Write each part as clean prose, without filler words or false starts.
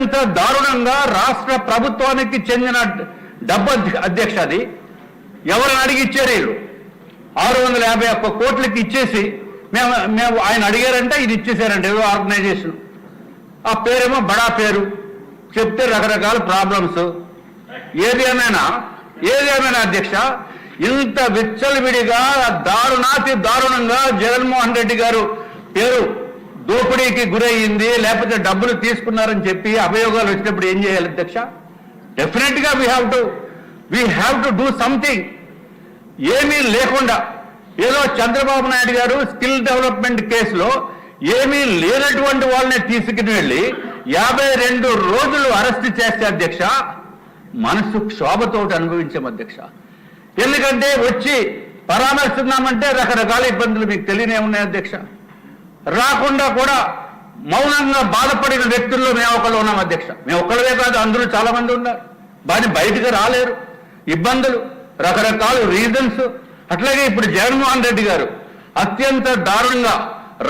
ఇంత దారుణంగా రాష్ట్ర ప్రభుత్వానికి చెందిన డబ్బు అధ్యక్ష అది ఎవరిని అడిగి ఇచ్చారు వీళ్ళు 651 కోట్లకి ఇచ్చేసి మేము ఆయన అడిగారంటే ఇది ఇచ్చేసారంటే ఏదో ఆర్గనైజేషన్ ఆ పేరేమో బడా పేరు చెప్తే రకరకాల ప్రాబ్లమ్స్ ఏదేమైనా అధ్యక్ష ఇంత విచ్చలవిడిగా దారుణాతి దారుణంగా జగన్మోహన్ రెడ్డి గారు పేరు దోపిడీకి గురయ్యింది లేకపోతే డబ్బులు తీసుకున్నారని చెప్పి అభియోగాలు వచ్చినప్పుడు ఏం చేయాలి అధ్యక్ష? డెఫినెట్ గా we have to do something. ఏమీ లేకుండా ఏదో చంద్రబాబు నాయుడు గారు స్కిల్ డెవలప్మెంట్ కేసులో ఏమీ లేనటువంటి వాళ్ళని తీసుకుని వెళ్ళి 52 రోజులు అరెస్ట్ చేస్తే అధ్యక్ష మనసు క్షోభతోటి అనుభవించాం అధ్యక్ష. ఎందుకంటే వచ్చి పరామర్శిస్తున్నామంటే రకరకాల ఇబ్బందులు మీకు తెలియనే ఉన్నాయి అధ్యక్ష. రాకుండా కూడా మౌనంగా బాధపడిన వ్యక్తుల్లో మేము ఒకళ్ళు ఉన్నాం అధ్యక్ష. మేము ఒక్కళ్ళే కాదు, అందరూ చాలా మంది ఉన్నారు. బయటకు రాలేరు, ఇబ్బందులు, రకరకాల రీజన్స్. అట్లాగే ఇప్పుడు జగన్మోహన్ రెడ్డి గారు అత్యంత దారుణంగా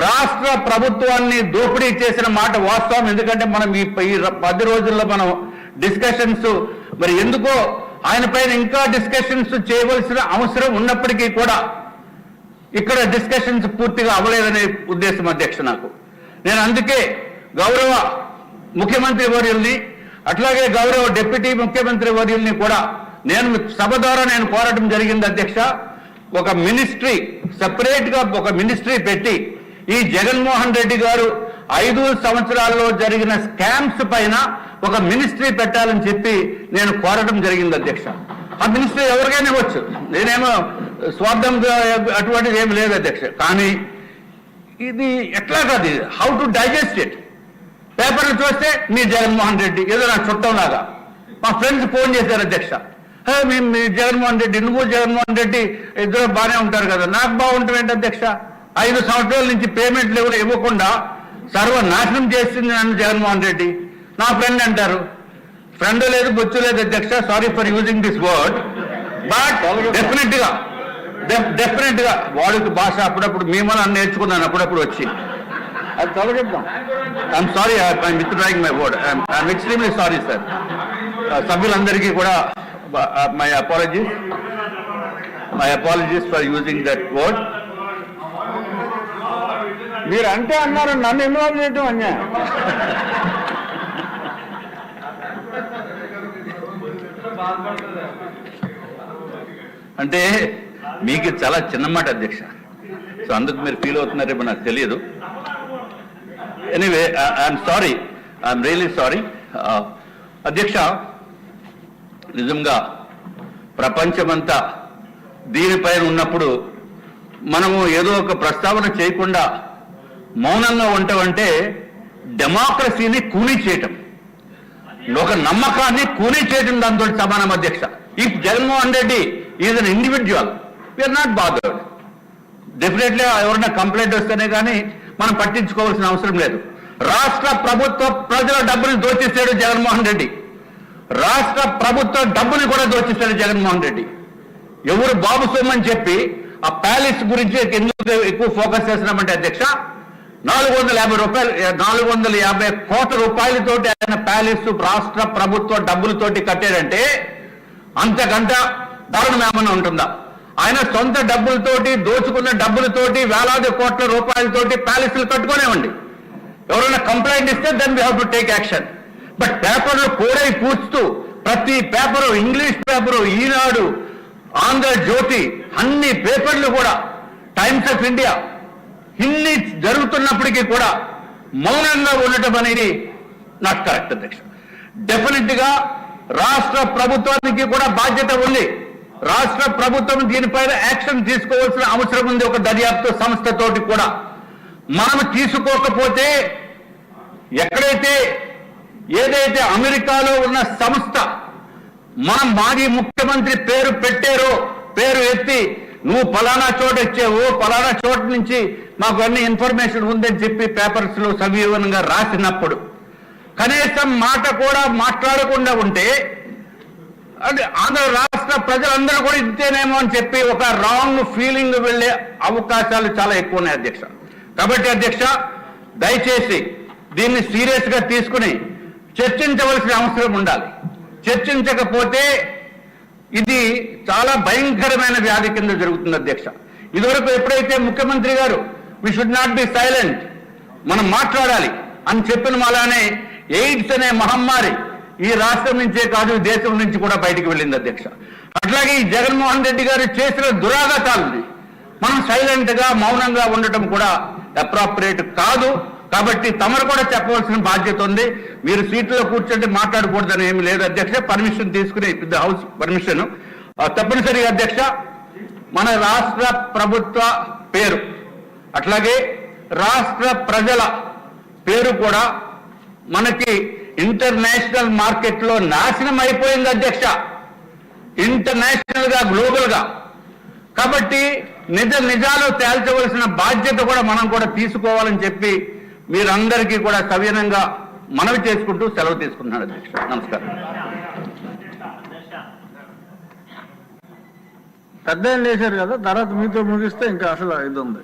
రాష్ట్ర ప్రభుత్వాన్ని దోపిడీ చేసిన మాట వాస్తవం. ఎందుకంటే మనం ఈ 10 రోజుల్లో మనం డిస్కషన్స్ మరి ఎందుకో ఆయన పైన ఇంకా డిస్కషన్స్ చేయవలసిన అవసరం ఉన్నప్పటికీ కూడా ఇక్కడ డిస్కషన్స్ పూర్తిగా అవ్వలేదనే ఉద్దేశం అధ్యక్ష నాకు. నేను అందుకే గౌరవ ముఖ్యమంత్రి వర్యుల్ని అట్లాగే గౌరవ డిప్యూటీ ముఖ్యమంత్రి వర్యుల్ని కూడా నేను సభ ద్వారా నేను కోరటం జరిగింది అధ్యక్ష. ఒక మినిస్ట్రీ సెపరేట్ గా ఒక మినిస్ట్రీ పెట్టి ఈ జగన్మోహన్ రెడ్డి గారు 5 సంవత్సరాల్లో జరిగిన స్కామ్స్ పైన ఒక మినిస్ట్రీ పెట్టాలని చెప్పి నేను కోరటం జరిగింది అధ్యక్ష. ఆ మినిస్ట్రీ ఎవరికైనా ఇవ్వచ్చు, నేనేమో స్వార్థంగా అటువంటిది ఏమి లేదు అధ్యక్ష. కానీ ఇది ఎట్లా కాదు, హౌ టు డైజెస్ట్ ఇట్. పేపర్లు చూస్తే మీ జగన్మోహన్ రెడ్డి ఏదో నా చుట్టంలాగా. మా ఫ్రెండ్స్ ఫోన్ చేశారు అధ్యక్ష, మేము మీ జగన్మోహన్ రెడ్డి, నువ్వు జగన్మోహన్ రెడ్డి ఇద్దరు బాగానే ఉంటారు కదా, నాకు బాగుంటుంది ఏంటి అధ్యక్ష? 5 సంవత్సరాల నుంచి పేమెంట్లు ఎవరు ఇవ్వకుండా సర్వనాశనం చేస్తుంది నన్ను జగన్మోహన్ రెడ్డి. నా ఫ్రెండ్ అంటారు, ఫ్రెండ్ లేదు బొచ్చు లేదు అధ్యక్ష, sorry for using this word. But definite గా వాడికి భాష అప్పుడప్పుడు మేమని నేర్చుకున్నాను అప్పుడప్పుడు వచ్చి అది తొలగిద్దాం. I'm sorry, I'm withdrawing my word, I'm extremely sorry sir. సభ్యులందరికీ కూడా my apologies for using that word. మీరు అంటే అన్నారు, నన్ను ఇన్వాల్వ్ చేయటం అన్యాయం. అంటే మీకు చాలా చిన్న మాట అధ్యక్ష, సో అందుకు మీరు ఫీల్ అవుతున్నారేమో నాకు తెలియదు. Anyway I'm sorry, I'm really sorry అధ్యక్ష. నిజంగా ప్రపంచమంతా దీనిపైన ఉన్నప్పుడు మనము ఏదో ఒక ప్రస్తావన చేయకుండా మౌనంగా ఉంటామంటే డెమోక్రసీని కూనీ చేయటం, ఒక నమ్మకాన్ని కూనీ చేయటం దాంతో సమానం అధ్యక్ష. If Jaganmohan Reddy is an individual, we are not bothered. Definitely ఎవరైనా కంప్లైంట్ వస్తేనే కానీ మనం పట్టించుకోవాల్సిన అవసరం లేదు. రాష్ట్ర ప్రభుత్వ ప్రజల డబ్బుని దోచేశాడు జగన్మోహన్ రెడ్డి, రాష్ట్ర ప్రభుత్వ డబ్బుని కూడా దోచేశాడు జగన్మోహన్ రెడ్డి. ఎవరు బాబు సొమ్మని చెప్పి ఆ ప్యాలెస్ గురించి ఎందుకు ఎక్కువ ఫోకస్ చేస్తున్నామంటే అధ్యక్ష, 450 కోట్ల రూపాయలతోటి ఆయన ప్యాలెస్ రాష్ట్ర ప్రభుత్వ డబ్బులతోటి కట్టాడంటే అంతకంట దారుణం ఏమన్నా ఉంటుందా? ఆయన సొంత డబ్బులతోటి దోచుకున్న డబ్బులతోటి వేలాది కోట్ల రూపాయలతోటి ప్యాలెస్లు కట్టుకునేవండి. ఎవరైనా కంప్లైంట్ ఇస్తే then we have to take action. But పేపర్లు కోడై కూర్చుతూ ప్రతి paper, English paper, Eenadu, Andhrajyothi, అన్ని పేపర్లు కూడా, టైమ్స్ ఆఫ్ ఇండియా, ఇన్ని జరుగుతున్నప్పటికీ కూడా మౌనంగా ఉండటం అనేది నాట్ కరెక్ట్ అధ్యక్ష. డెఫినెట్ గా రాష్ట్ర ప్రభుత్వానికి కూడా బాధ్యత ఉంది. రాష్ట్ర ప్రభుత్వం దీనిపైన యాక్షన్ తీసుకోవాల్సిన అవసరం ఉంది. ఒక దర్యాప్తు సంస్థతోటి కూడా మనం తీసుకోకపోతే ఏదైతే అమెరికాలో ఉన్న సంస్థ మనం మాజీ ముఖ్యమంత్రి పేరు పెట్టారో, పేరు ఎత్తి నువ్వు ఫలానా చోట ఇచ్చావు, ఫలానా చోట నుంచి మాకు అన్ని ఇన్ఫర్మేషన్ ఉందని చెప్పి పేపర్స్ లో సవివరంగా రాసినప్పుడు కనీసం మాట కూడా మాట్లాడకుండా ఉంటే ఆంధ్ర రాష్ట్ర ప్రజలందరూ కూడా ఇంతేనేమో అని చెప్పి ఒక రాంగ్ ఫీలింగ్ వెళ్లే అవకాశాలు చాలా ఎక్కువ ఉన్నాయి అధ్యక్ష. కాబట్టి అధ్యక్ష, దయచేసి దీన్ని సీరియస్ గా తీసుకుని చర్చించవలసిన అవసరం ఉండాలి. చర్చించకపోతే ఇది చాలా భయంకరమైన వ్యాధి కింద జరుగుతుంది అధ్యక్ష. ఇదివరకు ఎప్పుడైతే ముఖ్యమంత్రి గారు we should not be silent, మనం మాట్లాడాలి అని చెప్పిన అలానే ఎయిడ్స్ అనే మహమ్మారి ఈ రాష్ట్రం నుంచే కాదు దేశం నుంచి కూడా బయటికి వెళ్ళింది అధ్యక్ష. అట్లాగే ఈ జగన్మోహన్ రెడ్డి గారు చేసిన దురాఘాతాలని మనం సైలెంట్ గా మౌనంగా ఉండటం కూడా అప్రాప్రియేట్ కాదు. కాబట్టి తమరు కూడా చెప్పవలసిన బాధ్యత ఉంది. మీరు సీట్లో కూర్చుంటే మాట్లాడకూడదని ఏమి లేదు అధ్యక్ష. పర్మిషన్ తీసుకుని పెద్ద హౌస్ పర్మిషన్ తప్పనిసరిగా అధ్యక్ష. మన రాష్ట్ర ప్రభుత్వ పేరు అట్లాగే రాష్ట్ర ప్రజల పేరు కూడా మనకి ఇంటర్నేషనల్ మార్కెట్లో నాశనం అయిపోయింది అధ్యక్ష, ఇంటర్నేషనల్ గా గ్లోబల్ గా. కాబట్టి నిజాలు తేల్చవలసిన బాధ్యత కూడా మనం కూడా తీసుకోవాలని చెప్పి మీరందరికీ కూడా సవినయంగా మనవి చేసుకుంటూ సెలవు తీసుకుంటున్నాను అధ్యక్ష. నమస్కారం. పెద్ద లేచారు కదా, తర్వాత మీతో ముగిస్తే ఇంకా అసలు ఇది ఉంది.